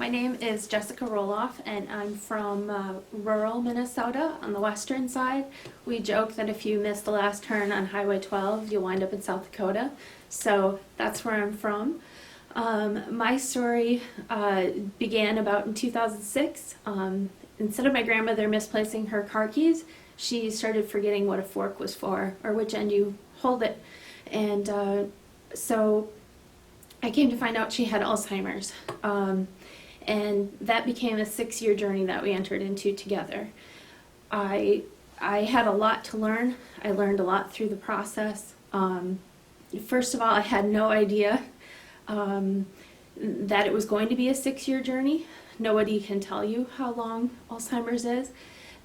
My name is Jessica Rohloff, and I'm from rural Minnesota on the western side. We joke that if you miss the last turn on Highway 12, you'll wind up in South Dakota. So that's where I'm from. My story began about in 2006. Instead of my grandmother misplacing her car keys, she started forgetting what a fork was for, or which end you hold it. And so I came to find out she had Alzheimer's. And that became a 6-year journey that we entered into together. I had a lot to learn. I learned a lot through the process. First of all, I had no idea that it was going to be a 6-year journey. Nobody can tell you how long Alzheimer's is.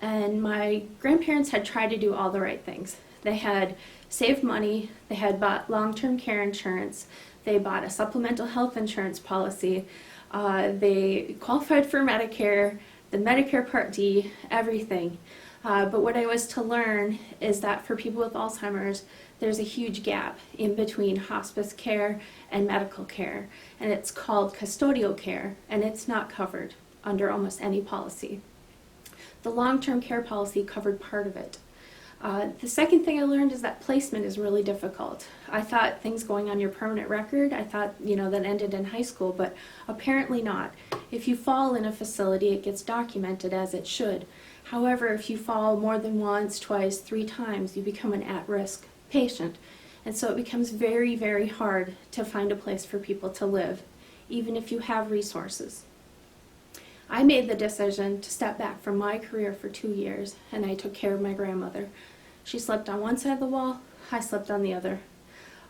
And my grandparents had tried to do all the right things. They had saved money, they had bought long-term care insurance, they bought a supplemental health insurance policy, they qualified for Medicare, the Medicare Part D, everything. But what I was to learn is that for people with Alzheimer's, there's a huge gap in between hospice care and medical care, and it's called custodial care, and it's not covered under almost any policy. The long-term care policy covered part of it. The second thing I learned is that placement is really difficult. I thought things going on your permanent record, I thought, that ended in high school, but apparently not. If you fall in a facility, it gets documented as it should. However, if you fall more than once, twice, 3 times, you become an at-risk patient. And so it becomes very, very hard to find a place for people to live, even if you have resources. I made the decision to step back from my career for 2 years, and I took care of my grandmother. She slept on one side of the wall, I slept on the other.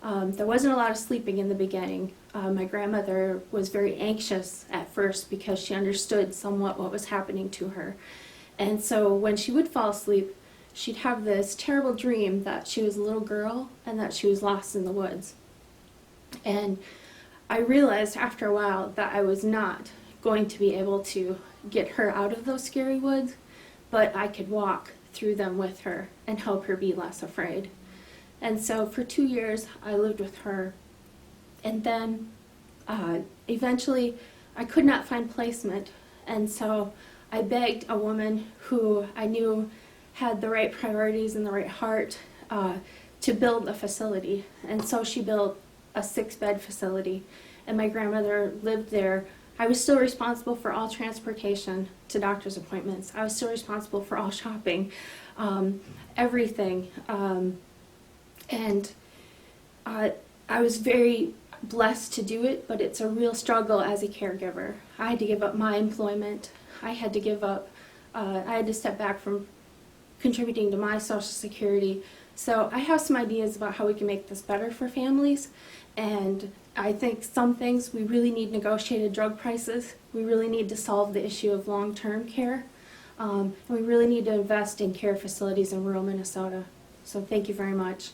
There wasn't a lot of sleeping in the beginning. My grandmother was very anxious at first because she understood somewhat what was happening to her. And so when she would fall asleep, she'd have this terrible dream that she was a little girl and that she was lost in the woods. And I realized after a while that I was not going to be able to get her out of those scary woods, but I could walk through them with her and help her be less afraid. And so for 2 years I lived with her, and then eventually I could not find placement, and so I begged a woman who I knew had the right priorities and the right heart to build a facility. And so she built a 6-bed facility, and my grandmother lived there. I was still responsible for all transportation to doctor's appointments. I was still responsible for all shopping, everything. And I was very blessed to do it, but it's a real struggle as a caregiver. I had to give up my employment. I had to step back from contributing to my Social Security. So I have some ideas about how we can make this better for families, and I think some things we really need negotiated drug prices. We really need to solve the issue of long-term care. And we really need to invest in care facilities in rural Minnesota. So thank you very much.